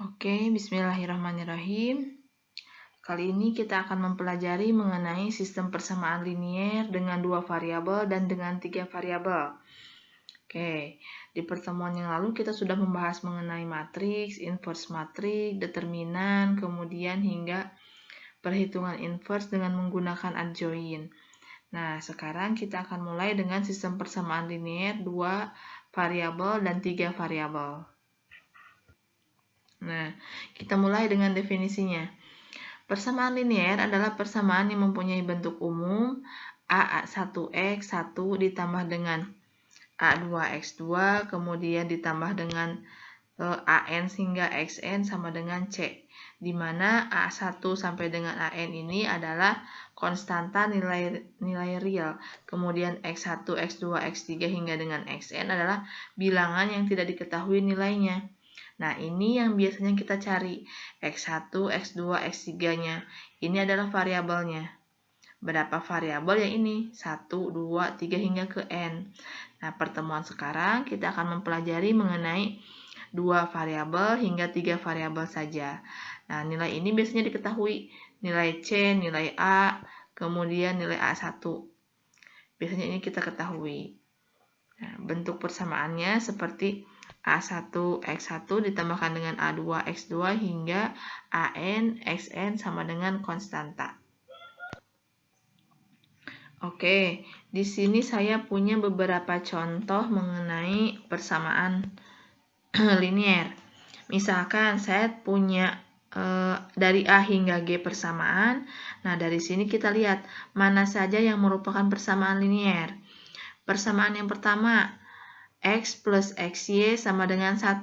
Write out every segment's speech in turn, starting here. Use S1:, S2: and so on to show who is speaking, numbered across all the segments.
S1: Oke, bismillahirrahmanirrahim. Kali ini kita akan mempelajari mengenai sistem persamaan linier dengan 2 variabel dan dengan 3 variabel. Oke, di pertemuan yang lalu kita sudah membahas mengenai matriks, inverse matriks, determinan, kemudian hingga perhitungan inverse dengan menggunakan adjoint. Nah, sekarang kita akan mulai dengan sistem persamaan linier 2 variabel dan 3 variabel. Nah, kita mulai dengan definisinya. Persamaan linier adalah persamaan yang mempunyai bentuk umum A1X1 ditambah dengan A2X2, kemudian ditambah dengan AN hingga XN sama dengan C, di mana A1 sampai dengan AN ini adalah konstanta nilai real, kemudian X1, X2, X3 hingga dengan XN adalah bilangan yang tidak diketahui nilainya. Nah, ini yang biasanya kita cari, X1, X2, X3-nya. Ini adalah variabelnya. Berapa variabel yang ini? 1, 2, 3 hingga ke N. Nah, pertemuan sekarang kita akan mempelajari mengenai 2 variabel hingga 3 variabel saja. Nah, nilai ini biasanya diketahui. Nilai C, nilai A, kemudian nilai A1. Biasanya ini kita ketahui. Nah, bentuk persamaannya seperti A1, X1 ditambahkan dengan A2, X2 hingga AN, XN sama dengan konstanta. Oke, di sini saya punya beberapa contoh mengenai persamaan linier. Misalkan saya punya dari A hingga G persamaan. Nah, dari sini kita lihat mana saja yang merupakan persamaan linier. Persamaan yang pertama, X plus XY sama dengan 1.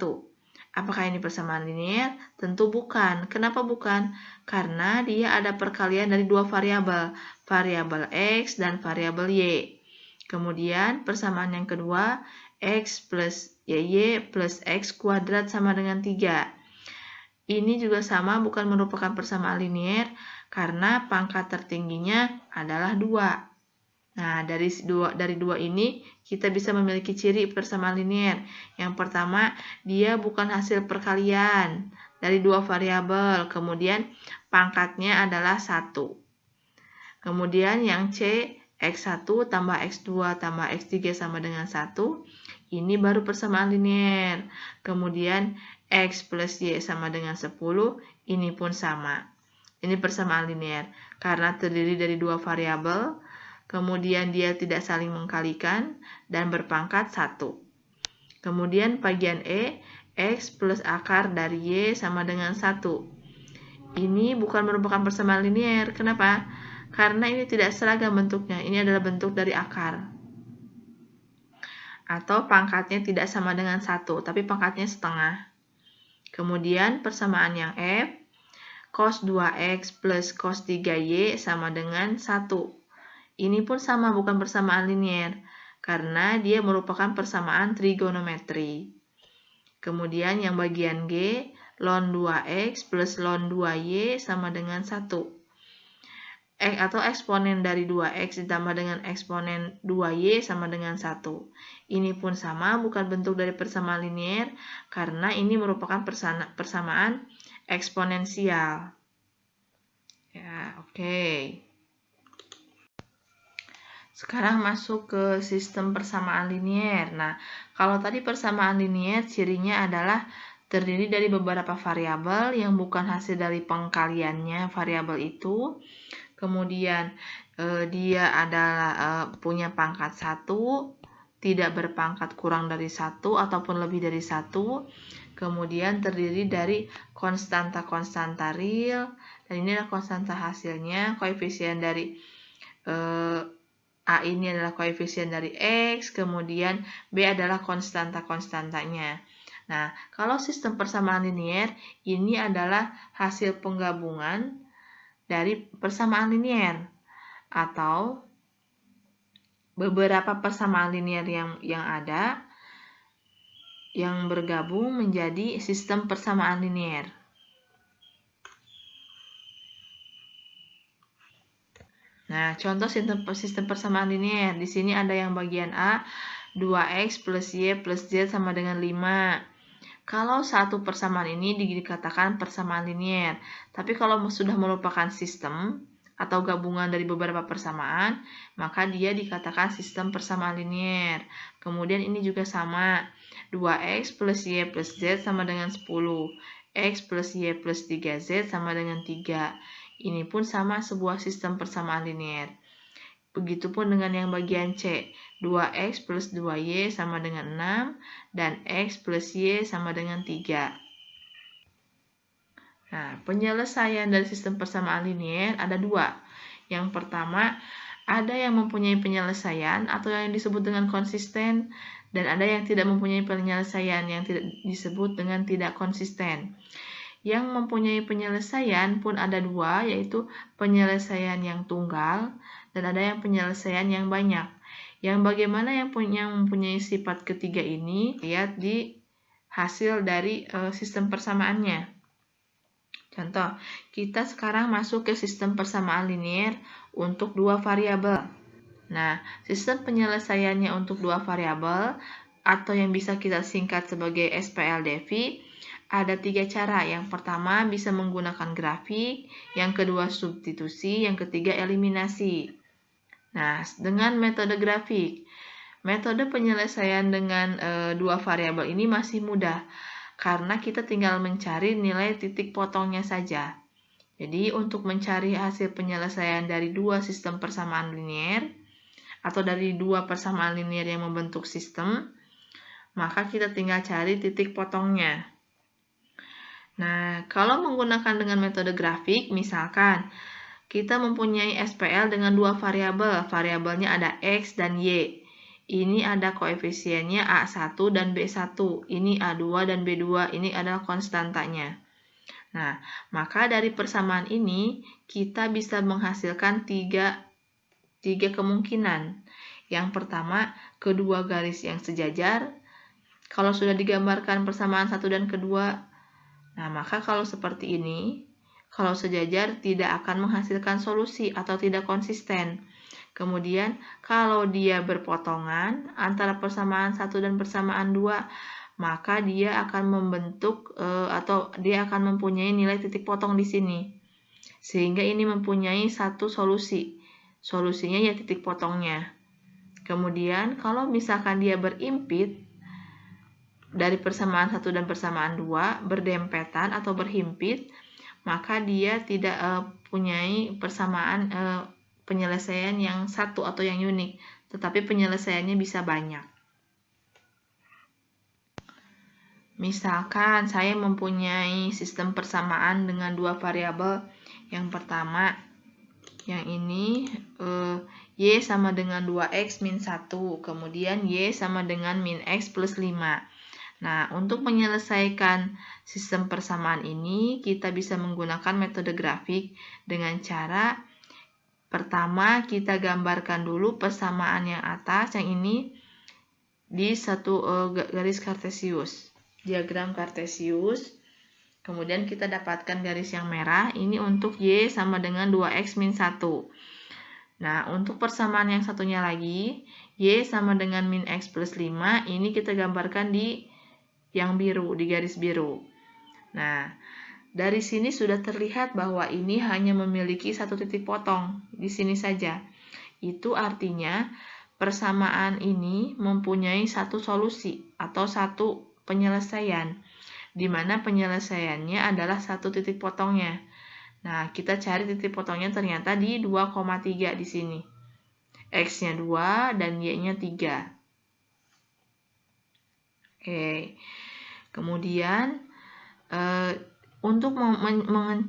S1: Apakah ini persamaan linier? Tentu bukan. Kenapa bukan? Karena dia ada perkalian dari 2 variabel, variabel X dan variabel Y. Kemudian persamaan yang kedua, X plus YY plus X kuadrat sama dengan 3. Ini juga sama, bukan merupakan persamaan linier karena pangkat tertingginya adalah 2. Nah, dari dua ini kita bisa memiliki ciri persamaan linier. Yang pertama, dia bukan hasil perkalian dari 2 variabel, kemudian pangkatnya adalah 1. Kemudian yang C, X1 tambah X2 tambah X3 sama dengan 1, ini baru persamaan linier. Kemudian X plus Y sama dengan 10, ini pun sama. Ini persamaan linier karena terdiri dari 2 variabel, kemudian dia tidak saling mengkalikan, dan berpangkat 1. Kemudian bagian E, X plus akar dari Y sama dengan 1. Ini bukan merupakan persamaan linier. Kenapa? Karena ini tidak seragam bentuknya. Ini adalah bentuk dari akar. Atau pangkatnya tidak sama dengan 1, tapi pangkatnya setengah. Kemudian persamaan yang F, cos 2X plus cos 3Y sama dengan 1. Ini pun sama, bukan persamaan linier, karena dia merupakan persamaan trigonometri. Kemudian yang bagian G, ln 2X plus ln 2Y sama dengan 1. Atau eksponen dari 2X ditambah dengan eksponen 2Y sama dengan 1. Ini pun sama, bukan bentuk dari persamaan linier, karena ini merupakan persamaan eksponensial. Ya, oke. Sekarang masuk ke sistem persamaan linier. Nah, kalau tadi persamaan linier cirinya adalah terdiri dari beberapa variabel yang bukan hasil dari pengkaliannya variabel itu. Kemudian dia adalah punya pangkat 1, tidak berpangkat kurang dari 1 ataupun lebih dari 1. Kemudian terdiri dari konstanta-konstanta real, dan ini adalah konstanta hasilnya, koefisien dari A ini adalah koefisien dari X, kemudian B adalah konstanta-konstantanya. Nah, kalau sistem persamaan linier, ini adalah hasil penggabungan dari persamaan linier, atau beberapa persamaan linier yang ada, yang bergabung menjadi sistem persamaan linier. Nah, contoh sistem persamaan linier. Di sini ada yang bagian A, 2X plus Y plus Z sama dengan 5. Kalau satu persamaan ini dikatakan persamaan linier, tapi kalau sudah merupakan sistem atau gabungan dari beberapa persamaan, maka dia dikatakan sistem persamaan linier. Kemudian ini juga sama, 2x plus y plus z sama dengan 10, x plus y plus 3z sama dengan 3. Ini pun sama sebuah sistem persamaan linier. Begitupun dengan yang bagian C, 2x plus 2y sama dengan 6, dan x plus y sama dengan 3. Nah, penyelesaian dari sistem persamaan linier ada dua. Yang pertama, ada yang mempunyai penyelesaian atau yang disebut dengan konsisten, dan ada yang tidak mempunyai penyelesaian yang tidak disebut dengan tidak konsisten. Yang mempunyai penyelesaian pun ada dua, yaitu penyelesaian yang tunggal dan ada yang penyelesaian yang banyak. Yang bagaimana yang mempunyai sifat ketiga ini, lihat di hasil dari sistem persamaannya. Contoh, kita sekarang masuk ke sistem persamaan linier untuk dua variabel. Nah, sistem penyelesaiannya untuk dua variabel atau yang bisa kita singkat sebagai SPLDV ada tiga cara. Yang pertama bisa menggunakan grafik, yang kedua substitusi, yang ketiga eliminasi. Nah, dengan metode grafik, metode penyelesaian dengan dua variabel ini masih mudah karena kita tinggal mencari nilai titik potongnya saja. Jadi, untuk mencari hasil penyelesaian dari dua sistem persamaan linier atau dari dua persamaan linier yang membentuk sistem, maka kita tinggal cari titik potongnya. Nah, kalau menggunakan dengan metode grafik, misalkan kita mempunyai SPL dengan dua variabel, variabelnya ada X dan Y. Ini ada koefisiennya A1 dan B1, ini A2 dan B2, ini adalah konstantanya. Nah, maka dari persamaan ini, kita bisa menghasilkan tiga kemungkinan. Yang pertama, kedua garis yang sejajar. Kalau sudah digambarkan persamaan satu dan kedua, nah maka kalau seperti ini, kalau sejajar tidak akan menghasilkan solusi atau tidak konsisten. Kemudian, kalau dia berpotongan antara persamaan 1 dan persamaan 2, maka dia akan membentuk atau dia akan mempunyai nilai titik potong di sini. Sehingga ini mempunyai satu solusi. Solusinya ya titik potongnya. Kemudian, kalau misalkan dia berimpit dari persamaan 1 dan persamaan 2, berdempetan atau berhimpit, maka dia tidak punyai persamaan penyelesaian yang satu atau yang unik, tetapi penyelesaiannya bisa banyak. Misalkan saya mempunyai sistem persamaan dengan dua variabel. Yang pertama, yang ini Y sama dengan 2X min 1, kemudian Y sama dengan min X plus 5. Nah, untuk menyelesaikan sistem persamaan ini, kita bisa menggunakan metode grafik dengan cara pertama, kita gambarkan dulu persamaan yang atas, yang ini di satu garis kartesius, diagram kartesius. Kemudian kita dapatkan garis yang merah, ini untuk Y sama dengan 2X min 1. Nah, untuk persamaan yang satunya lagi, Y sama dengan min X plus 5, ini kita gambarkan di yang biru, di garis biru. Nah, dari sini sudah terlihat bahwa ini hanya memiliki satu titik potong, di sini saja. Itu artinya persamaan ini mempunyai satu solusi atau satu penyelesaian, di mana penyelesaiannya adalah satu titik potongnya. Nah, kita cari titik potongnya ternyata di 2,3 di sini. X-nya 2 dan Y-nya 3. Oke. Kemudian, untuk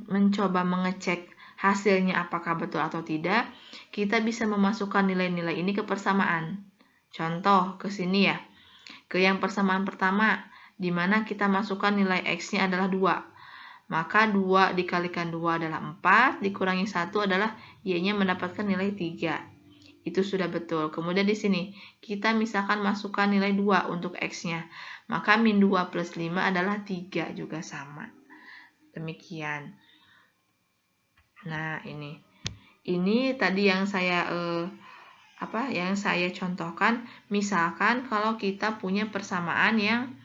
S1: mencoba mengecek hasilnya apakah betul atau tidak, kita bisa memasukkan nilai-nilai ini ke persamaan. Contoh, ke sini ya. Ke yang persamaan pertama, di mana kita masukkan nilai X-nya adalah 2. Maka 2 dikalikan 2 adalah 4, dikurangi 1 adalah Y-nya mendapatkan nilai 3. Itu sudah betul. Kemudian di sini, kita misalkan masukkan nilai 2 untuk X-nya. Maka min 2 plus 5 adalah 3, juga sama. Demikian. Nah, ini tadi yang saya contohkan. Misalkan kalau kita punya persamaan yang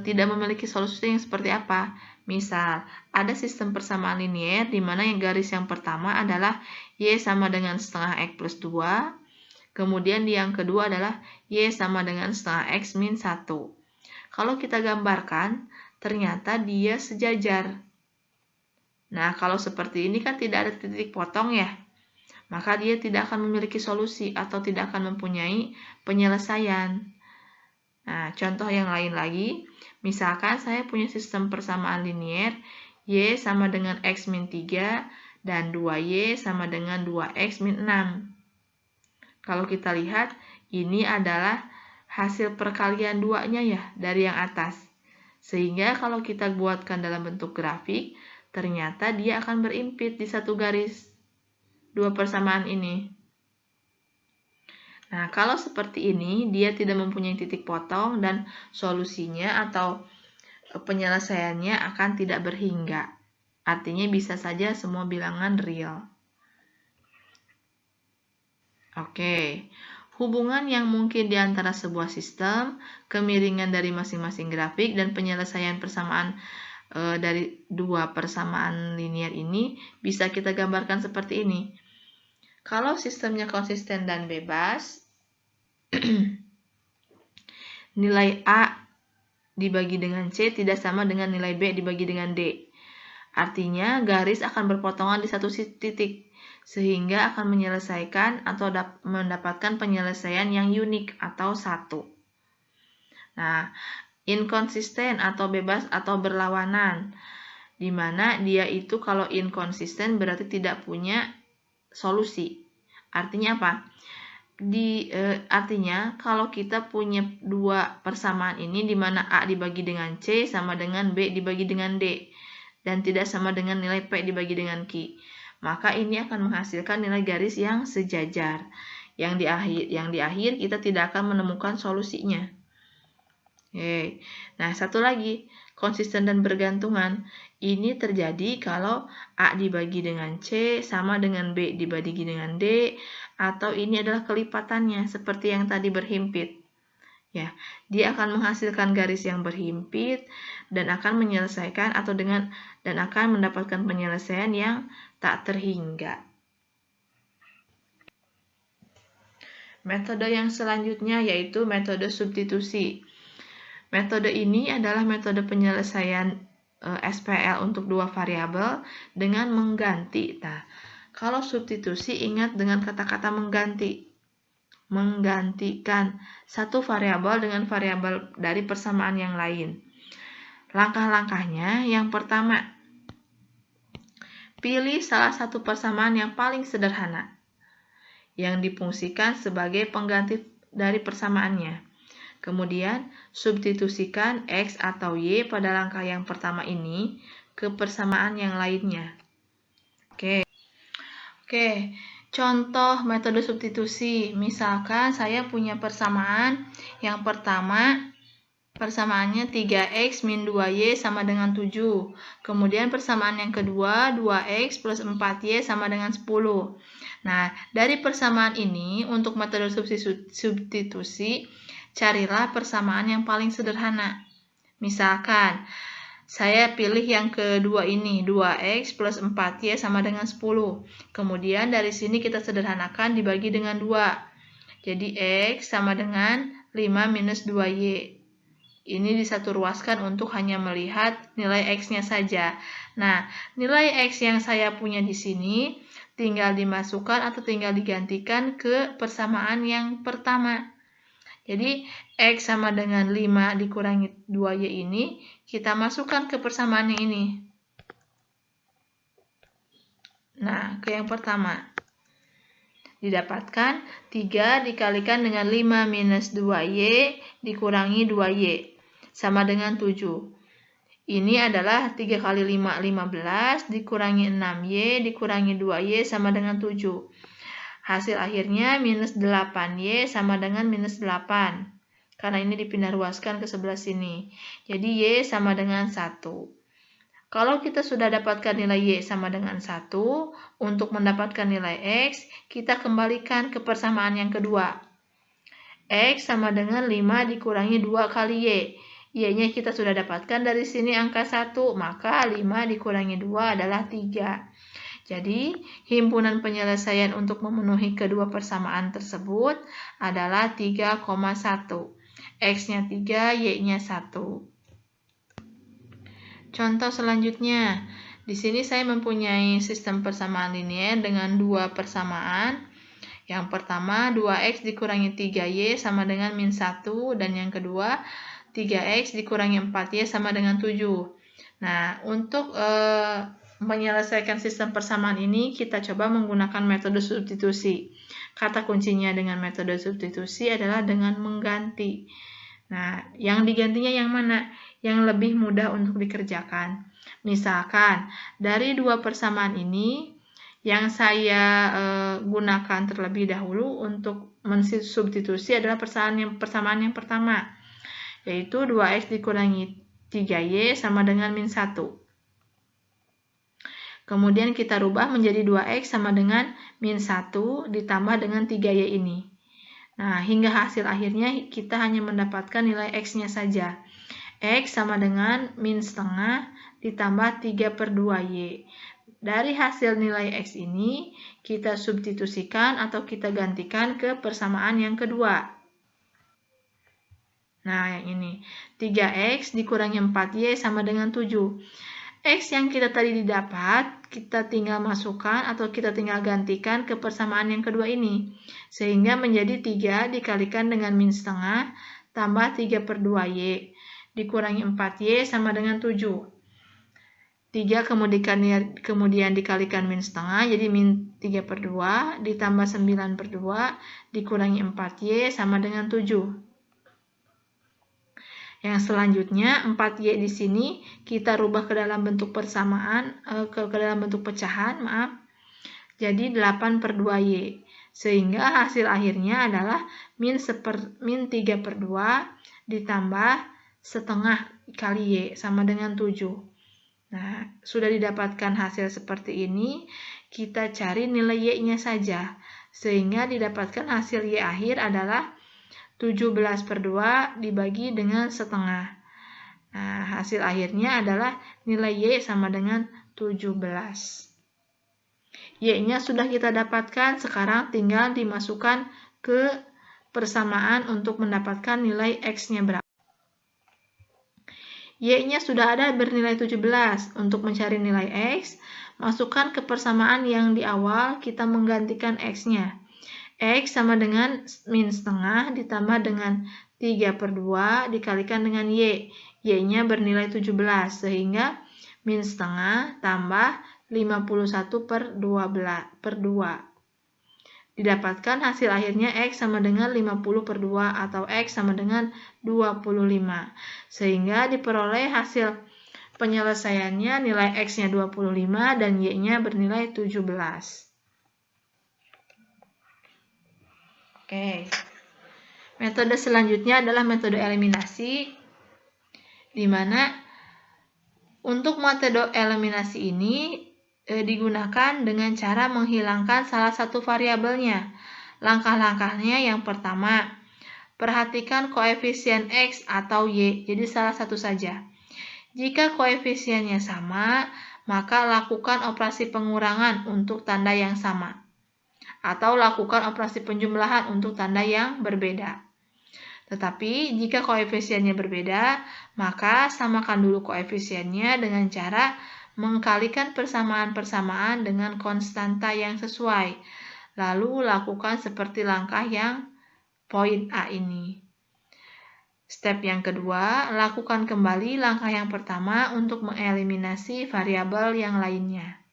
S1: tidak memiliki solusi yang seperti apa. Misal, ada sistem persamaan linier di mana yang garis yang pertama adalah Y sama dengan setengah X plus 2. Kemudian yang kedua adalah Y sama dengan setengah X min 1. Kalau kita gambarkan, ternyata dia sejajar. Nah, kalau seperti ini kan tidak ada titik potong ya. Maka dia tidak akan memiliki solusi atau tidak akan mempunyai penyelesaian. Nah, contoh yang lain lagi, misalkan saya punya sistem persamaan linier, Y sama dengan X min 3, dan 2Y sama dengan 2X min 6. Kalau kita lihat, ini adalah hasil perkalian duanya ya, dari yang atas. Sehingga kalau kita buatkan dalam bentuk grafik, ternyata dia akan berimpit di satu garis dua persamaan ini. Nah, kalau seperti ini, dia tidak mempunyai titik potong dan solusinya atau penyelesaiannya akan tidak berhingga. Artinya bisa saja semua bilangan real. Oke, hubungan yang mungkin di antara sebuah sistem, kemiringan dari masing-masing grafik, dan penyelesaian persamaan dari dua persamaan linier ini bisa kita gambarkan seperti ini. Kalau sistemnya konsisten dan bebas, nilai A dibagi dengan C tidak sama dengan nilai B dibagi dengan D. Artinya, garis akan berpotongan di satu titik, sehingga akan menyelesaikan atau mendapatkan penyelesaian yang unik atau satu. Nah, inkonsisten atau bebas atau berlawanan, di mana dia itu kalau inkonsisten berarti tidak punya solusi. Artinya apa? Artinya kalau kita punya dua persamaan ini di mana A dibagi dengan C sama dengan B dibagi dengan D dan tidak sama dengan nilai P dibagi dengan Q, maka ini akan menghasilkan nilai garis yang sejajar. Yang di akhir kita tidak akan menemukan solusinya. Oke. Nah, satu lagi, konsisten dan bergantungan. Ini terjadi kalau A dibagi dengan C sama dengan B dibagi dengan D, atau ini adalah kelipatannya seperti yang tadi berhimpit. Ya, dia akan menghasilkan garis yang berhimpit dan akan menyelesaikan dan akan mendapatkan penyelesaian yang tak terhingga. Metode yang selanjutnya yaitu metode substitusi. Metode ini adalah metode penyelesaian SPL untuk dua variabel dengan mengganti. Nah, kalau substitusi ingat dengan kata-kata mengganti. Menggantikan satu variabel dengan variabel dari persamaan yang lain. Langkah-langkahnya yang pertama, pilih salah satu persamaan yang paling sederhana yang difungsikan sebagai pengganti dari persamaannya. Kemudian, substitusikan X atau Y pada langkah yang pertama ini ke persamaan yang lainnya. Oke. Contoh metode substitusi, misalkan saya punya persamaan yang pertama, persamaannya 3X min 2Y sama dengan 7. Kemudian persamaan yang kedua, 2X plus 4Y sama dengan 10. Nah, dari persamaan ini, untuk metode substitusi, carilah persamaan yang paling sederhana. Misalkan, saya pilih yang kedua ini, 2X plus 4Y sama dengan 10. Kemudian dari sini kita sederhanakan dibagi dengan 2. Jadi X sama dengan 5 minus 2Y. Ini disatu ruaskan untuk hanya melihat nilai X-nya saja. Nah, nilai X yang saya punya di sini tinggal dimasukkan atau tinggal digantikan ke persamaan yang pertama. Jadi, X sama dengan 5 dikurangi 2Y ini, kita masukkan ke persamaan yang ini. Nah, ke yang pertama. Didapatkan 3 dikalikan dengan 5 minus 2Y dikurangi 2Y, sama dengan 7. Ini adalah 3 kali 5, 15, dikurangi 6Y, dikurangi 2Y, sama dengan 7. Hasil akhirnya minus 8Y sama dengan minus 8. Karena ini dipindah ruaskan ke sebelah sini. Jadi Y sama dengan 1. Kalau kita sudah dapatkan nilai Y sama dengan 1, untuk mendapatkan nilai X, kita kembalikan ke persamaan yang kedua. X sama dengan 5 dikurangi 2 kali Y. Y-nya kita sudah dapatkan dari sini angka 1, maka 5 dikurangi 2 adalah 3. Jadi, himpunan penyelesaian untuk memenuhi kedua persamaan tersebut adalah 3,1. X-nya 3, Y-nya 1. Contoh selanjutnya, di sini saya mempunyai sistem persamaan linear dengan dua persamaan. Yang pertama, 2x dikurangi 3y sama dengan min 1, dan yang kedua, 3x dikurangi 4y sama dengan 7. Nah, untuk menyelesaikan sistem persamaan ini, kita coba menggunakan metode substitusi. Kata kuncinya dengan metode substitusi adalah dengan mengganti. Nah, yang digantinya yang mana? Yang lebih mudah untuk dikerjakan. Misalkan, dari dua persamaan ini, yang saya gunakan terlebih dahulu untuk mensubstitusi adalah persamaan yang pertama, yaitu 2x dikurangi 3y sama dengan min 1. Kemudian kita rubah menjadi 2x sama dengan min 1 ditambah dengan 3y ini. Nah, hingga hasil akhirnya kita hanya mendapatkan nilai x-nya saja. X sama dengan min setengah ditambah 3/2y. Dari hasil nilai X ini, kita substitusikan atau kita gantikan ke persamaan yang kedua. Nah, yang ini. 3X dikurangi 4Y sama dengan 7. X yang kita tadi didapat, kita tinggal masukkan atau kita tinggal gantikan ke persamaan yang kedua ini. Sehingga menjadi 3 dikalikan dengan min setengah tambah 3/2Y. Dikurangi 4Y sama dengan 7. 3 kemudian dikalikan min setengah, jadi min 3/2 ditambah 9/2 dikurangi 4y sama dengan 7. Yang selanjutnya 4y di sini kita rubah ke dalam bentuk persamaan, ke dalam bentuk pecahan, maaf. Jadi 8/2y. Sehingga hasil akhirnya adalah min 3/2 ditambah setengah kali y sama dengan 7. Nah, sudah didapatkan hasil seperti ini, kita cari nilai y-nya saja. Sehingga didapatkan hasil y akhir adalah 17/2 dibagi dengan setengah. Nah, hasil akhirnya adalah nilai y sama dengan 17. Y-nya sudah kita dapatkan, sekarang tinggal dimasukkan ke persamaan untuk mendapatkan nilai x-nya berapa. Y-nya sudah ada bernilai 17. Untuk mencari nilai X, masukkan ke persamaan yang di awal, kita menggantikan X-nya. X sama dengan min setengah ditambah dengan 3/2 dikalikan dengan Y. Y-nya bernilai 17, sehingga min setengah tambah 51/2. Didapatkan hasil akhirnya X sama dengan 50/2 atau X sama dengan 25. Sehingga diperoleh hasil penyelesaiannya nilai X-nya 25 dan Y-nya bernilai 17. Oke. Metode selanjutnya adalah metode eliminasi, di mana untuk metode eliminasi ini digunakan dengan cara menghilangkan salah satu variabelnya. Langkah-langkahnya yang pertama, perhatikan koefisien X atau Y, jadi salah satu saja. Jika koefisiennya sama, maka lakukan operasi pengurangan untuk tanda yang sama. Atau lakukan operasi penjumlahan untuk tanda yang berbeda. Tetapi jika koefisiennya berbeda, maka samakan dulu koefisiennya dengan cara mengkalikan persamaan-persamaan dengan konstanta yang sesuai. Lalu lakukan seperti langkah yang poin A ini. Step yang kedua, lakukan kembali langkah yang pertama untuk mengeliminasi variabel yang lainnya.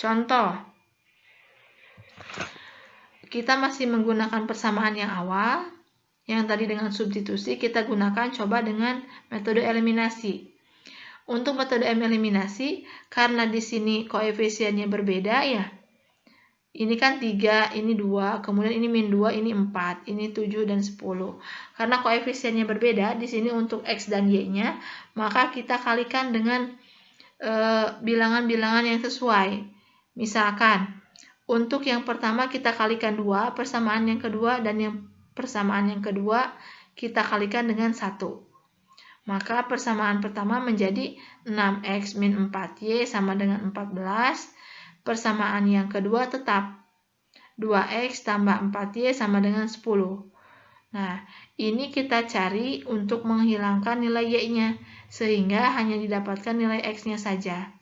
S1: Contoh, kita masih menggunakan persamaan yang awal, yang tadi dengan substitusi kita gunakan coba dengan metode eliminasi. Untuk metode eliminasi, karena di sini koefisiennya berbeda ya. Ini kan 3, ini 2, kemudian ini min 2, ini 4, ini 7 dan 10. Karena koefisiennya berbeda, di sini untuk X dan Y-nya, maka kita kalikan dengan bilangan-bilangan yang sesuai. Misalkan, untuk yang pertama kita kalikan 2, persamaan yang kedua, dan yang persamaan yang kedua kita kalikan dengan 1. Maka persamaan pertama menjadi 6x min 4y sama dengan 14. Persamaan yang kedua tetap 2x tambah 4y sama dengan 10. Nah, ini kita cari untuk menghilangkan nilai y-nya, sehingga hanya didapatkan nilai x-nya saja.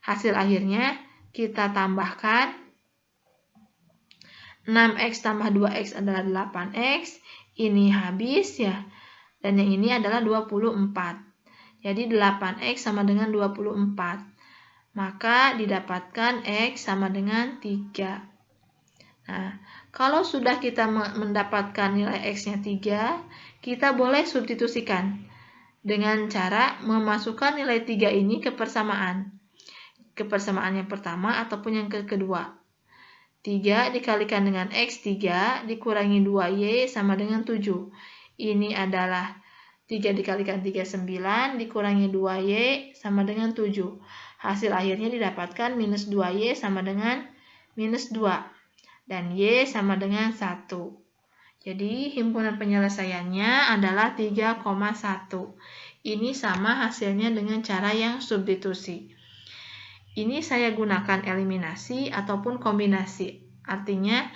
S1: Hasil akhirnya kita tambahkan 6x tambah 2x adalah 8x, ini habis ya. Dan yang ini adalah 24. Jadi 8x sama dengan 24. Maka didapatkan x sama dengan 3. Nah, kalau sudah kita mendapatkan nilai x-nya 3, kita boleh substitusikan dengan cara memasukkan nilai 3 ini ke persamaan. Ke persamaan yang pertama ataupun yang kedua. 3 dikalikan dengan x, 3 dikurangi 2y sama dengan 7. Ini adalah 3 dikalikan 3, 9, dikurangi 2y sama dengan 7. Hasil akhirnya didapatkan minus 2y sama dengan minus 2. Dan y sama dengan 1. Jadi himpunan penyelesaiannya adalah 3,1. Ini sama hasilnya dengan cara yang substitusi. Ini saya gunakan eliminasi ataupun kombinasi. Artinya,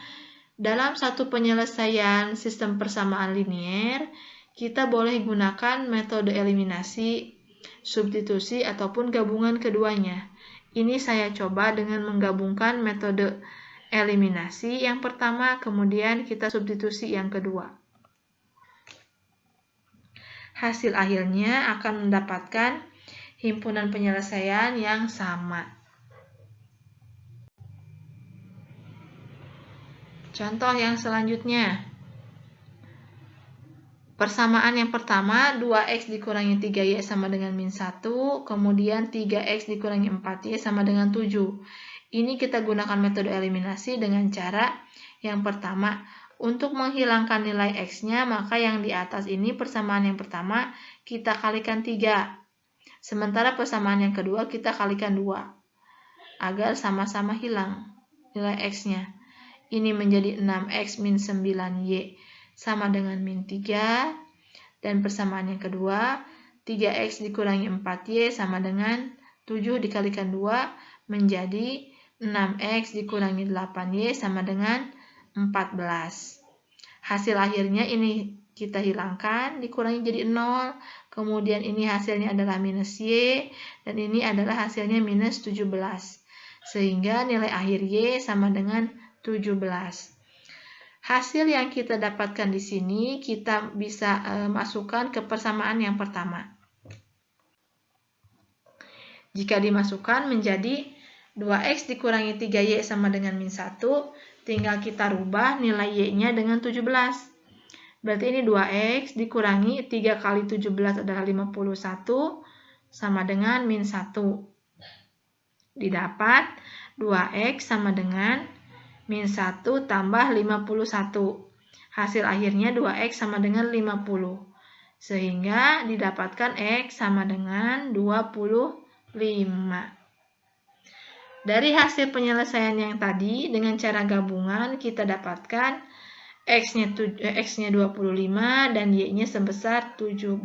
S1: dalam satu penyelesaian sistem persamaan linier, kita boleh gunakan metode eliminasi, substitusi, ataupun gabungan keduanya. Ini saya coba dengan menggabungkan metode eliminasi yang pertama, kemudian kita substitusi yang kedua. Hasil akhirnya akan mendapatkan himpunan penyelesaian yang sama. Contoh yang selanjutnya. Persamaan yang pertama, 2x dikurangi 3y sama dengan min 1, kemudian 3x dikurangi 4y sama dengan 7. Ini kita gunakan metode eliminasi dengan cara yang pertama, untuk menghilangkan nilai x-nya, maka yang di atas ini persamaan yang pertama kita kalikan 3. Sementara persamaan yang kedua kita kalikan 2. Agar sama-sama hilang nilai x-nya. Ini menjadi 6x min 9y sama dengan min 3. Dan persamaan yang kedua, 3x dikurangi 4y sama dengan 7 dikalikan 2 menjadi 6x dikurangi 8y sama dengan 14. Hasil akhirnya ini kita hilangkan, dikurangi jadi 0. Kemudian ini hasilnya adalah minus y, dan ini adalah hasilnya minus 17. Sehingga nilai akhir y sama dengan 17. Hasil yang kita dapatkan di sini kita bisa masukkan ke persamaan yang pertama. Jika dimasukkan menjadi 2x dikurangi 3y sama dengan min 1, tinggal kita rubah nilai y-nya dengan 17. Berarti ini 2x dikurangi 3 kali 17 adalah 51 sama dengan min 1. Didapat 2x sama dengan min 1 tambah 51. Hasil akhirnya 2x sama dengan 50. Sehingga didapatkan x sama dengan 25. Dari hasil penyelesaian yang tadi, dengan cara gabungan kita dapatkan x-nya 25 dan y-nya sebesar 17.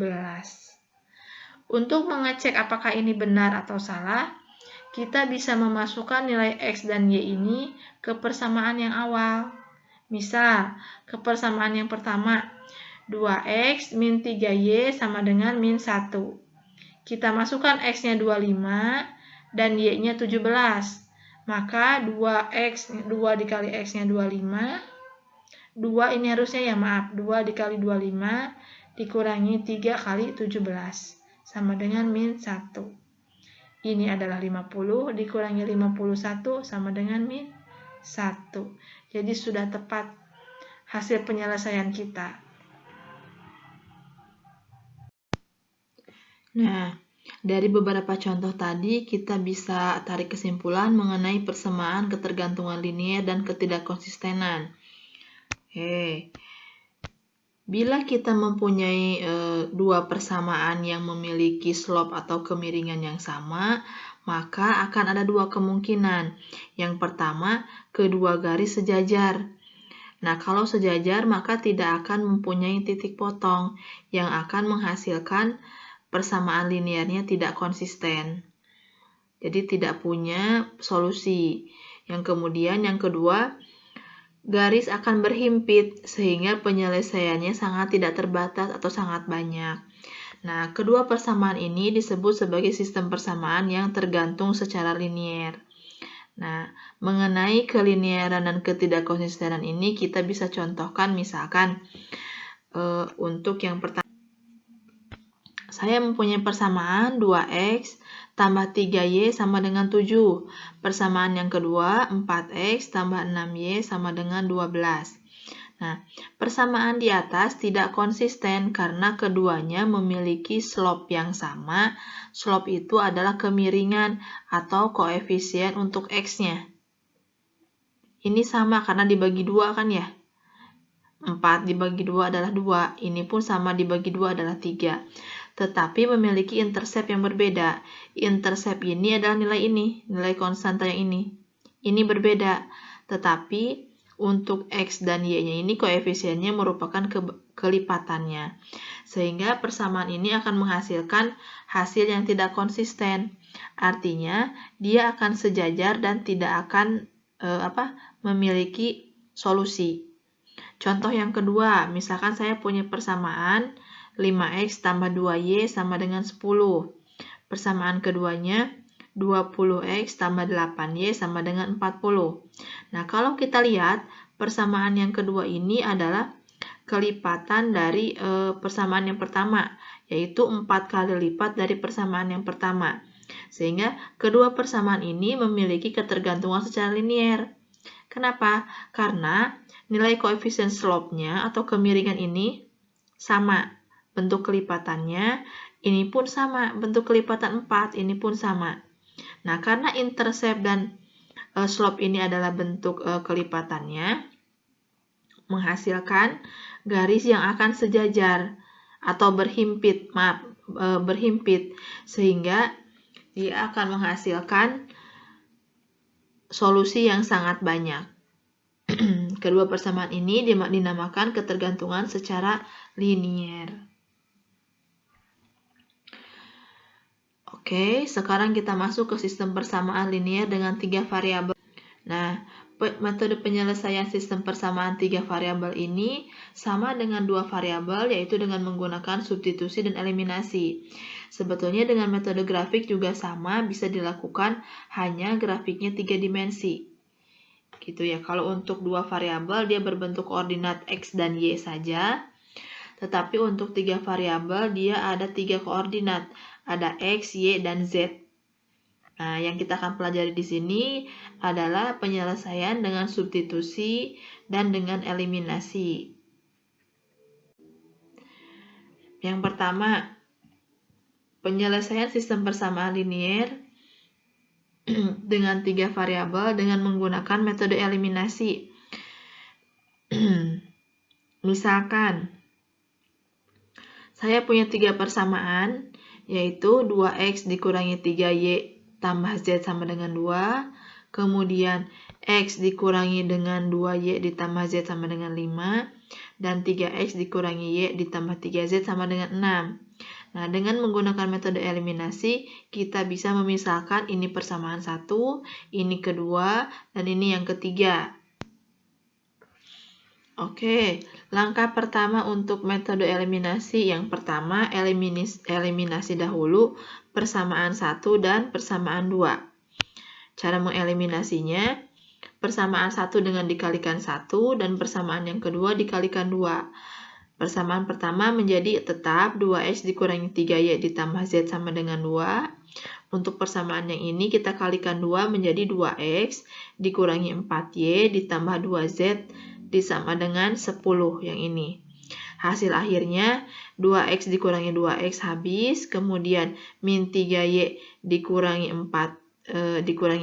S1: Untuk mengecek apakah ini benar atau salah, kita bisa memasukkan nilai x dan y ini ke persamaan yang awal. Misal, ke persamaan yang pertama, 2x min 3y sama dengan min 1. Kita masukkan x-nya 25 dan y-nya 17. Maka 2 dikali x-nya 25. 2 ini harusnya 2 dikali 25 dikurangi 3 kali 17. Sama dengan min 1. Ini adalah 50 dikurangi 51 sama dengan min 1. Jadi sudah tepat hasil penyelesaian kita. Nah, dari beberapa contoh tadi kita bisa tarik kesimpulan mengenai persamaan, ketergantungan linier, dan ketidakkonsistenan. Bila kita mempunyai dua persamaan yang memiliki slope atau kemiringan yang sama, maka akan ada dua kemungkinan. Yang pertama, kedua garis sejajar. Nah, kalau sejajar maka tidak akan mempunyai titik potong yang akan menghasilkan persamaan linearnya tidak konsisten. Jadi tidak punya solusi. Yang kedua, garis akan berhimpit sehingga penyelesaiannya sangat tidak terbatas atau sangat banyak. Nah, kedua persamaan ini disebut sebagai sistem persamaan yang tergantung secara linier. Nah, mengenai kelinearan dan ketidakkonsistenan ini kita bisa contohkan misalkan untuk yang pertama, saya mempunyai persamaan 2x tambah 3y sama dengan 7. Persamaan yang kedua 4x tambah 6y sama dengan 12. Nah, persamaan di atas tidak konsisten karena keduanya memiliki slope yang sama. Slope itu adalah kemiringan atau koefisien untuk x-nya. Ini sama karena dibagi 2 kan ya? 4 dibagi 2 adalah 2. Ini pun sama dibagi 2 adalah 3. Tetapi memiliki intercept yang berbeda. Intercept ini adalah nilai konstanta yang ini. Ini berbeda. Tetapi untuk X dan Y-nya ini koefisiennya merupakan kelipatannya. Sehingga persamaan ini akan menghasilkan hasil yang tidak konsisten. Artinya, dia akan sejajar dan tidak akan memiliki solusi. Contoh yang kedua, misalkan saya punya persamaan 5x tambah 2y sama dengan 10. Persamaan keduanya 20x tambah 8y sama dengan 40. Nah, kalau kita lihat, persamaan yang kedua ini adalah kelipatan dari persamaan yang pertama, yaitu 4 kali lipat dari persamaan yang pertama. Sehingga kedua persamaan ini memiliki ketergantungan secara linier. Kenapa? Karena nilai koefisien slope-nya atau kemiringan ini sama. Bentuk kelipatannya ini pun sama. Bentuk kelipatan 4 ini pun sama. Nah, karena intercept dan slope ini adalah bentuk kelipatannya, menghasilkan garis yang akan sejajar atau berhimpit, sehingga dia akan menghasilkan solusi yang sangat banyak. Kedua persamaan ini dinamakan ketergantungan secara linier. Oke, sekarang kita masuk ke sistem persamaan linier dengan 3 variabel. Nah, metode penyelesaian sistem persamaan 3 variabel ini sama dengan 2 variabel, yaitu dengan menggunakan substitusi dan eliminasi. Sebetulnya dengan metode grafik juga sama, bisa dilakukan, hanya grafiknya 3 dimensi. Gitu ya. Kalau untuk 2 variabel dia berbentuk koordinat x dan y saja. Tetapi untuk 3 variabel dia ada 3 koordinat. Ada X, Y, dan Z. Nah, yang kita akan pelajari di sini adalah penyelesaian dengan substitusi dan dengan eliminasi. Yang pertama, penyelesaian sistem persamaan linier dengan 3 variabel dengan menggunakan metode eliminasi. Misalkan, saya punya 3 persamaan, yaitu 2x dikurangi 3y tambah z sama dengan 2, kemudian x dikurangi dengan 2y ditambah z sama dengan 5, dan 3x dikurangi y ditambah 3z sama dengan 6. Nah, dengan menggunakan metode eliminasi, kita bisa memisahkan ini persamaan 1, ini kedua, dan ini yang ketiga. Oke, langkah pertama untuk metode eliminasi, yang pertama eliminasi dahulu persamaan 1 dan persamaan 2. Cara mengeliminasinya, persamaan 1 dengan dikalikan 1 dan persamaan yang kedua dikalikan 2. Persamaan pertama menjadi tetap 2x dikurangi 3y ditambah z sama dengan 2. Untuk persamaan yang ini kita kalikan 2 menjadi 2x dikurangi 4y ditambah 2z disama dengan 10 yang ini. Hasil akhirnya 2x dikurangi 2x habis, kemudian min 3y dikurangi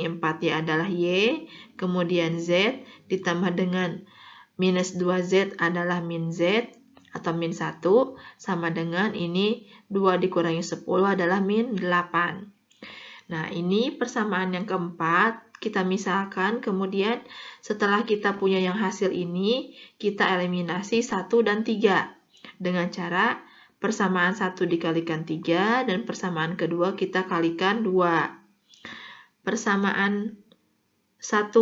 S1: 4y adalah y, kemudian z ditambah dengan minus 2z adalah min z atau min 1 sama dengan ini 2 dikurangi 10 adalah min 8. Nah, ini persamaan yang keempat, kita misalkan, kemudian setelah kita punya yang hasil ini, kita eliminasi 1 dan 3 dengan cara persamaan 1 dikalikan 3 dan persamaan kedua kita kalikan 2. Persamaan 1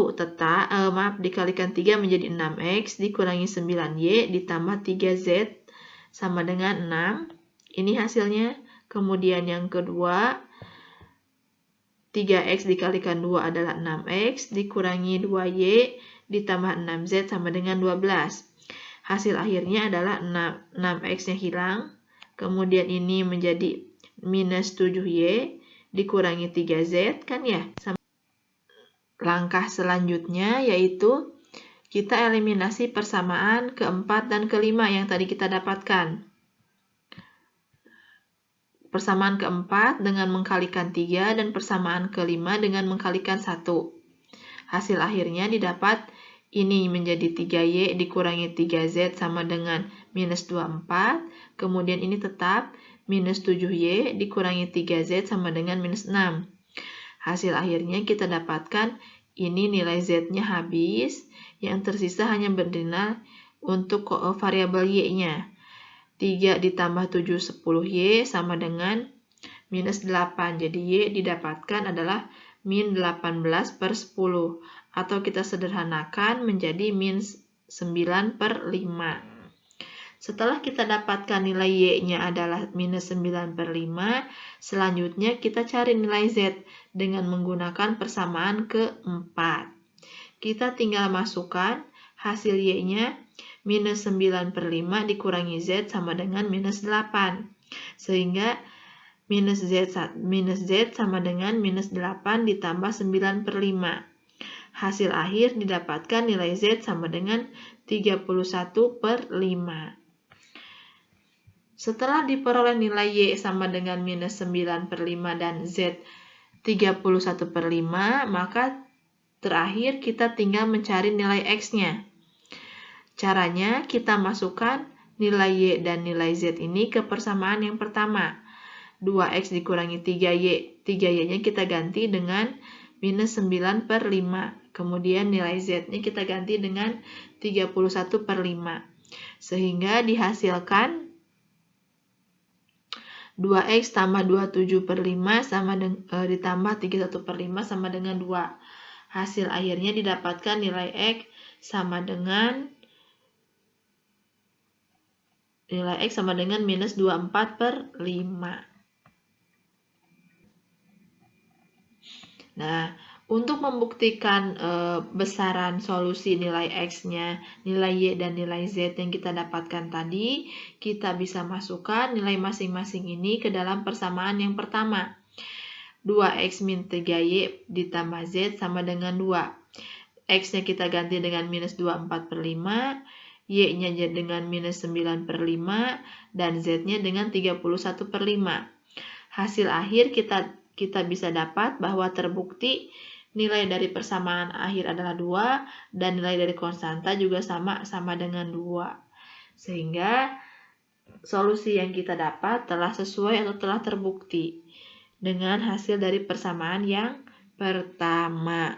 S1: dikalikan 3 menjadi 6x dikurangi 9y ditambah 3z sama dengan 6. Ini hasilnya. Kemudian yang kedua, 3x dikalikan 2 adalah 6x dikurangi 2y ditambah 6z sama dengan 12. Hasil akhirnya adalah 6x-nya hilang. Kemudian ini menjadi minus 7y dikurangi 3z, kan ya? Langkah selanjutnya yaitu kita eliminasi persamaan keempat dan kelima yang tadi kita dapatkan. Persamaan keempat dengan mengkalikan 3 dan persamaan kelima dengan mengkalikan 1. Hasil akhirnya didapat ini menjadi 3y dikurangi 3z sama dengan minus 24. Kemudian ini tetap minus 7y dikurangi 3z sama dengan minus 6. Hasil akhirnya kita dapatkan ini nilai z-nya habis. Yang tersisa hanya bernilai untuk variabel y-nya. 3 ditambah 7, 10y sama dengan minus 8. Jadi y didapatkan adalah min 18/10. Atau kita sederhanakan menjadi min 9/5. Setelah kita dapatkan nilai y-nya adalah minus 9/5, selanjutnya kita cari nilai z dengan menggunakan persamaan keempat. Kita tinggal masukkan hasil y-nya minus 9/5 dikurangi z sama dengan minus 8. Sehingga minus z sama dengan minus 8 ditambah 9/5. Hasil akhir didapatkan nilai z sama dengan 31/5. Setelah diperoleh nilai y sama dengan minus 9/5 dan z 31/5, maka terakhir kita tinggal mencari nilai x-nya. Caranya kita masukkan nilai y dan nilai z ini ke persamaan yang pertama. 2x dikurangi 3y. 3y-nya kita ganti dengan minus 9/5. Kemudian nilai z-nya kita ganti dengan 31/5. Sehingga dihasilkan 2x tambah 27/5 ditambah 31/5 sama dengan 2. Hasil akhirnya didapatkan nilai x sama dengan minus 24/5. Nah, untuk membuktikan besaran solusi nilai x-nya, nilai y dan nilai z yang kita dapatkan tadi, kita bisa masukkan nilai masing-masing ini ke dalam persamaan yang pertama. 2x min 3y ditambah z sama dengan 2. X-nya kita ganti dengan minus 24/5, y-nya dengan minus 9/5, dan z-nya dengan 31/5. Hasil akhir kita bisa dapat bahwa terbukti nilai dari persamaan akhir adalah 2, dan nilai dari konstanta juga sama dengan 2. Sehingga solusi yang kita dapat telah sesuai atau telah terbukti dengan hasil dari persamaan yang pertama.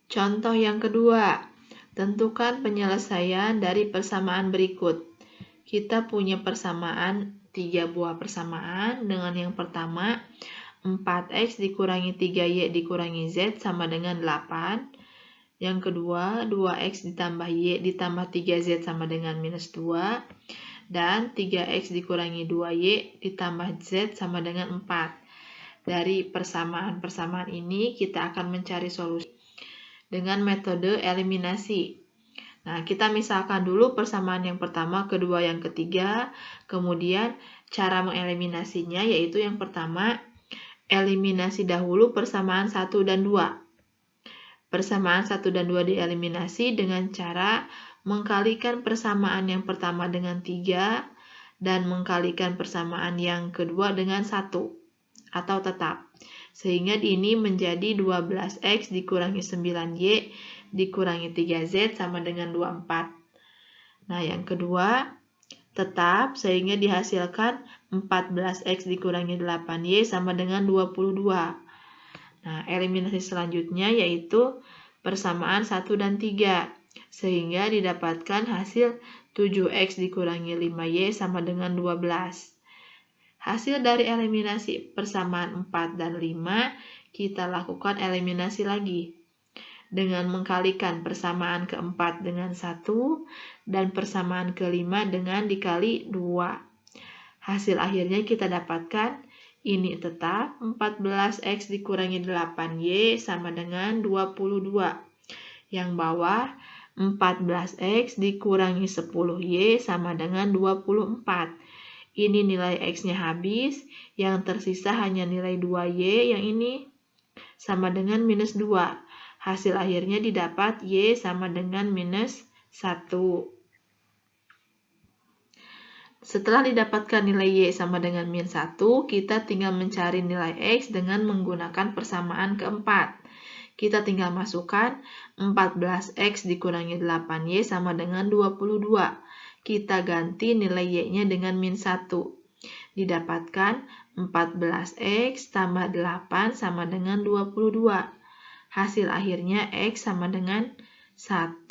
S1: Contoh yang kedua, tentukan penyelesaian dari persamaan berikut. Kita punya persamaan 3 buah persamaan dengan yang pertama 4x dikurangi 3y dikurangi z sama dengan 8. Yang kedua 2x ditambah y ditambah 3z sama dengan minus 2. Dan 3x dikurangi 2y ditambah z sama dengan 4. Dari persamaan-persamaan ini kita akan mencari solusi dengan metode eliminasi. Nah, kita misalkan dulu persamaan yang pertama, kedua, yang ketiga. Kemudian cara mengeliminasinya yaitu yang pertama, eliminasi dahulu persamaan 1 dan 2. Persamaan 1 dan 2 dieliminasi dengan cara mengkalikan persamaan yang pertama dengan 3 dan mengkalikan persamaan yang kedua dengan 1 atau tetap. Sehingga ini menjadi 12x dikurangi 9y dikurangi 3z sama dengan 24. Nah, yang kedua tetap sehingga dihasilkan 14X dikurangi 8Y sama dengan 22. Nah, eliminasi selanjutnya yaitu persamaan 1 dan 3. Sehingga didapatkan hasil 7X dikurangi 5Y sama dengan 12. Hasil dari eliminasi persamaan 4 dan 5, kita lakukan eliminasi lagi. Dengan mengkalikan persamaan keempat dengan 1 dan persamaan kelima dengan dikali 2. Hasil akhirnya kita dapatkan ini tetap 14X dikurangi 8Y sama dengan 22. Yang bawah 14X dikurangi 10Y sama dengan 24. Ini nilai X-nya habis, yang tersisa hanya nilai 2Y yang ini sama dengan minus 2. Hasil akhirnya didapat Y sama dengan minus 1. Setelah didapatkan nilai Y sama dengan min 1, kita tinggal mencari nilai X dengan menggunakan persamaan keempat. Kita tinggal masukkan 14X dikurangi 8Y sama dengan 22. Kita ganti nilai Y-nya dengan min 1. Didapatkan 14X tambah 8 sama dengan 22. Hasil akhirnya X sama dengan 1.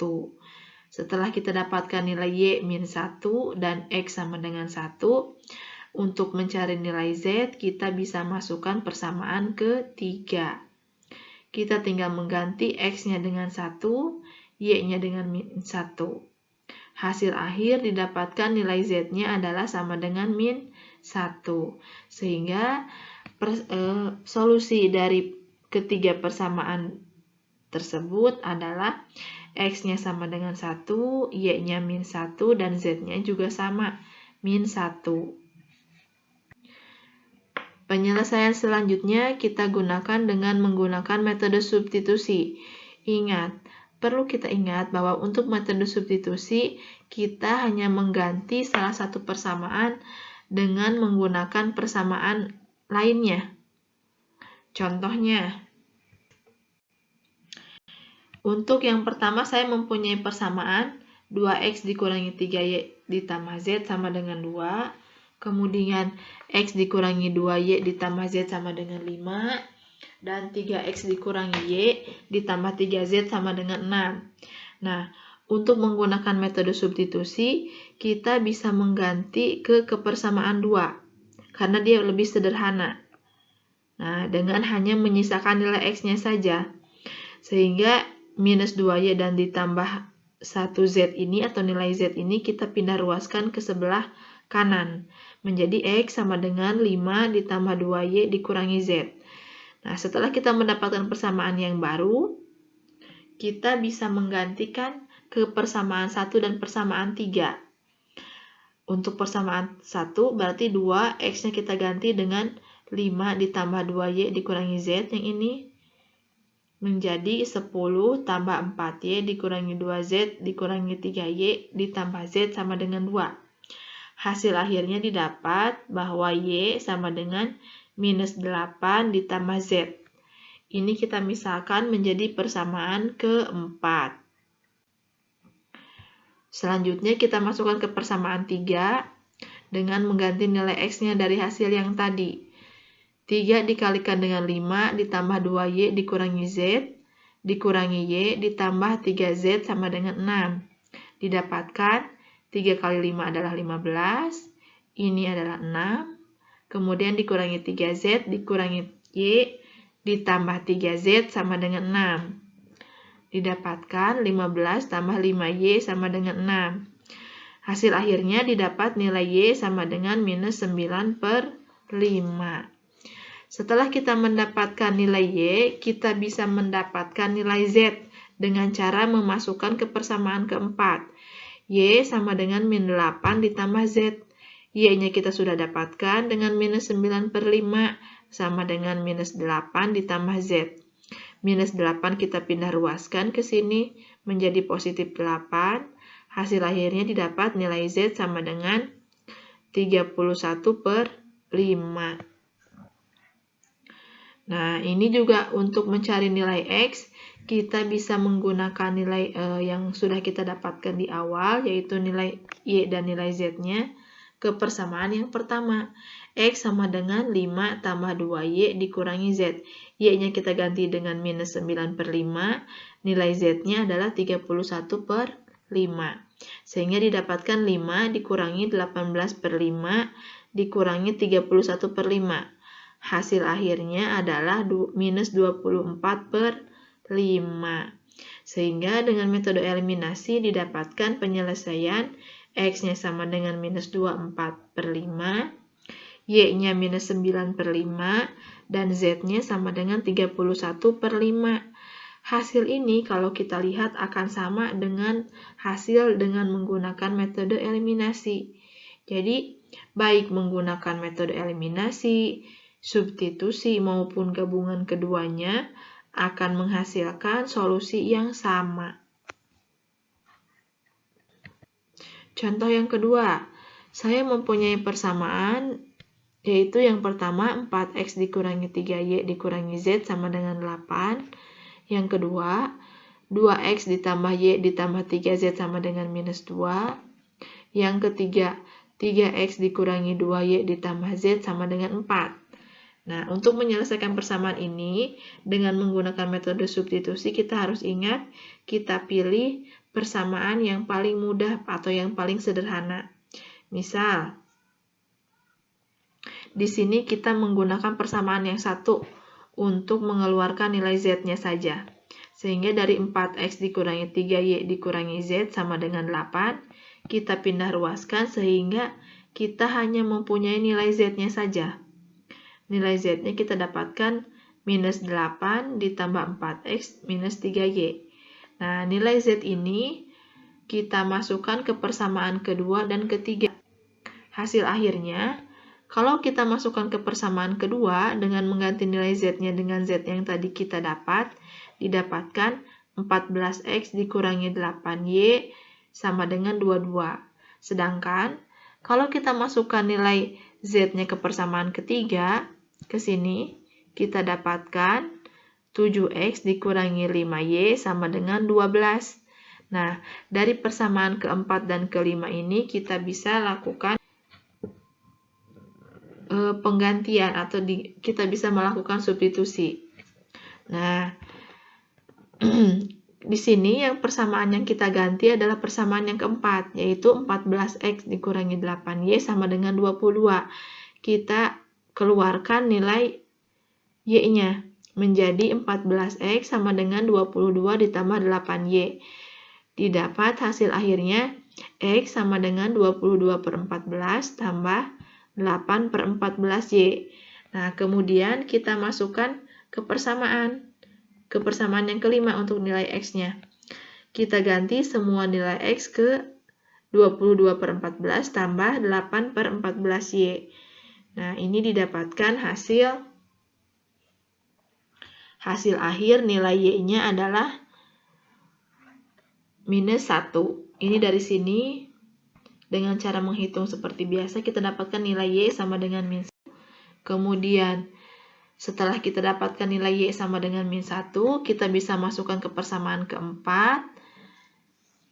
S1: Setelah kita dapatkan nilai Y min 1 dan X sama dengan 1, untuk mencari nilai Z, kita bisa masukkan persamaan ketiga. Kita tinggal mengganti X-nya dengan 1, Y-nya dengan min 1. Hasil akhir didapatkan nilai Z-nya adalah sama dengan min 1. Sehingga solusi dari ketiga persamaan tersebut adalah X-nya sama dengan 1, Y-nya min 1, dan Z-nya juga sama, min 1. Penyelesaian selanjutnya kita gunakan dengan menggunakan metode substitusi. Ingat, perlu kita ingat bahwa untuk metode substitusi, kita hanya mengganti salah satu persamaan dengan menggunakan persamaan lainnya. Contohnya, untuk yang pertama saya mempunyai persamaan 2X dikurangi 3Y ditambah Z sama dengan 2. Kemudian X dikurangi 2Y ditambah Z sama dengan 5. Dan 3X dikurangi Y ditambah 3Z sama dengan 6. Nah, untuk menggunakan metode substitusi, kita bisa mengganti ke kepersamaan 2. Karena dia lebih sederhana. Nah, dengan hanya menyisakan nilai X-nya saja. Sehingga minus 2Y dan ditambah 1Z ini atau nilai Z ini kita pindah ruaskan ke sebelah kanan. Menjadi X sama dengan 5 ditambah 2Y dikurangi Z. Nah, setelah kita mendapatkan persamaan yang baru, kita bisa menggantikan ke persamaan 1 dan persamaan 3. Untuk persamaan 1 berarti 2, X-nya kita ganti dengan 5 ditambah 2Y dikurangi Z yang ini menjadi 10 tambah 4Y dikurangi 2Z dikurangi 3Y ditambah Z sama dengan 2. Hasil akhirnya didapat bahwa Y sama dengan minus 8 ditambah Z. Ini kita misalkan menjadi persamaan keempat. Selanjutnya kita masukkan ke persamaan 3 dengan mengganti nilai X-nya dari hasil yang tadi. 3 dikalikan dengan 5 ditambah 2Y dikurangi Z dikurangi Y ditambah 3Z sama dengan 6. Didapatkan 3 kali 5 adalah 15. Ini adalah 6. Kemudian dikurangi 3Z dikurangi Y ditambah 3Z sama dengan 6. Didapatkan 15 tambah 5Y sama dengan 6. Hasil akhirnya didapat nilai Y sama dengan minus 9/5. Setelah kita mendapatkan nilai Y, kita bisa mendapatkan nilai Z dengan cara memasukkan ke persamaan keempat. Y sama dengan min 8 ditambah Z. Y-nya kita sudah dapatkan dengan minus 9/5 sama dengan minus 8 ditambah Z. Minus 8 kita pindah ruaskan ke sini menjadi positif 8. Hasil akhirnya didapat nilai Z sama dengan 31/5. Nah, ini juga untuk mencari nilai X, kita bisa menggunakan nilai yang sudah kita dapatkan di awal, yaitu nilai Y dan nilai Z-nya, ke persamaan yang pertama. X sama dengan 5 tambah 2Y dikurangi Z. Y-nya kita ganti dengan minus 9 per 5, nilai Z-nya adalah 31 per 5. Sehingga didapatkan 5 dikurangi 18 per 5 dikurangi 31 per 5. Hasil akhirnya adalah minus 24 per 5. Sehingga dengan metode eliminasi didapatkan penyelesaian X-nya sama dengan minus 24 per 5, Y-nya minus 9 per 5, dan Z-nya sama dengan 31 per 5. Hasil ini kalau kita lihat akan sama dengan hasil dengan menggunakan metode eliminasi. Jadi, baik menggunakan metode eliminasi, substitusi maupun gabungan keduanya akan menghasilkan solusi yang sama. Contoh yang kedua, saya mempunyai persamaan, yaitu yang pertama 4X dikurangi 3Y dikurangi Z sama dengan 8. Yang kedua, 2X ditambah Y ditambah 3Z sama dengan minus 2. Yang ketiga, 3X dikurangi 2Y ditambah Z sama dengan 4. Nah, untuk menyelesaikan persamaan ini, dengan menggunakan metode substitusi, kita harus ingat, kita pilih persamaan yang paling mudah atau yang paling sederhana. Misal, di sini kita menggunakan persamaan yang satu untuk mengeluarkan nilai Z-nya saja. Sehingga dari 4X dikurangi 3Y dikurangi Z sama dengan 8, kita pindah ruaskan sehingga kita hanya mempunyai nilai Z-nya saja. Nilai Z-nya kita dapatkan minus 8 ditambah 4X minus 3Y. Nah, nilai Z ini kita masukkan ke persamaan kedua dan ketiga. Hasil akhirnya, kalau kita masukkan ke persamaan kedua dengan mengganti nilai Z-nya dengan Z yang tadi kita dapat, didapatkan 14X dikurangi 8Y sama dengan 22. Sedangkan, kalau kita masukkan nilai Z-nya ke persamaan ketiga, ke sini kita dapatkan 7X dikurangi 5Y sama dengan 12. Nah, dari persamaan keempat dan kelima ini kita bisa lakukan penggantian atau kita bisa melakukan substitusi. Nah, di sini yang persamaan yang kita ganti adalah persamaan yang keempat, yaitu 14X dikurangi 8Y sama dengan 22. Kita keluarkan nilai Y-nya menjadi 14X sama dengan 22 ditambah 8Y. Didapat hasil akhirnya X sama dengan 22 per 14 tambah 8 per 14Y. Nah, kemudian kita masukkan ke persamaan yang kelima untuk nilai X-nya. Kita ganti semua nilai X ke 22 per 14 tambah 8 per 14Y. Nah, ini didapatkan hasil akhir nilai Y-nya adalah minus 1. Ini dari sini, dengan cara menghitung seperti biasa, kita dapatkan nilai Y sama dengan minus 1. Kemudian, setelah kita dapatkan nilai Y sama dengan minus 1, kita bisa masukkan ke persamaan keempat,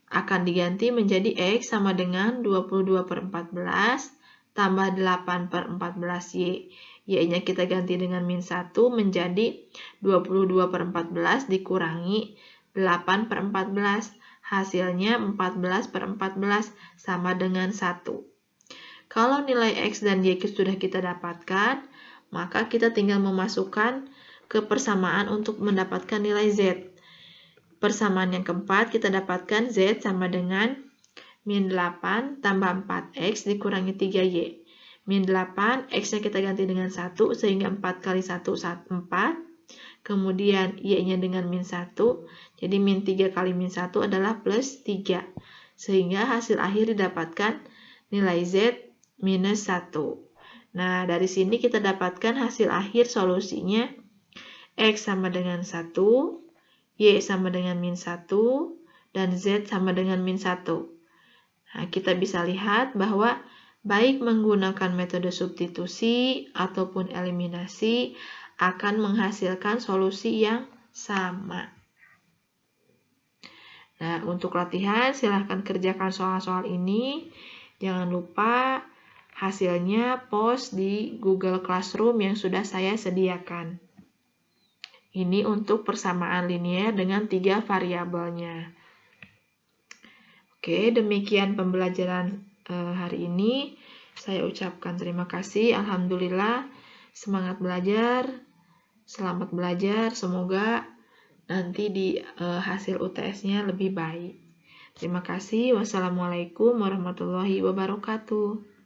S1: akan diganti menjadi X sama dengan 22 per 14 tambah 8 per 14Y. Y-nya kita ganti dengan min 1 menjadi 22 per 14 dikurangi 8 per 14. Hasilnya 14 per 14 sama dengan 1. Kalau nilai X dan Y sudah kita dapatkan, maka kita tinggal memasukkan ke persamaan untuk mendapatkan nilai Z. Persamaan yang keempat kita dapatkan Z sama dengan min 8 tambah 4X dikurangi 3Y. Min 8, X-nya kita ganti dengan 1, sehingga 4 kali 1, 4. Kemudian Y-nya dengan min 1, jadi min 3 kali min 1 adalah plus 3. Sehingga hasil akhir didapatkan nilai Z minus 1. Nah, dari sini kita dapatkan hasil akhir solusinya X sama dengan 1, Y sama dengan min 1, dan Z sama dengan min 1. Nah, kita bisa lihat bahwa baik menggunakan metode substitusi ataupun eliminasi akan menghasilkan solusi yang sama. Nah, untuk latihan silahkan kerjakan soal-soal ini. Jangan lupa hasilnya post di Google Classroom yang sudah saya sediakan. Ini untuk persamaan linier dengan 3 variabelnya. Oke, demikian pembelajaran hari ini. Saya ucapkan terima kasih. Alhamdulillah, semangat belajar, selamat belajar. Semoga nanti di hasil UTS-nya lebih baik. Terima kasih. Wassalamualaikum warahmatullahi wabarakatuh.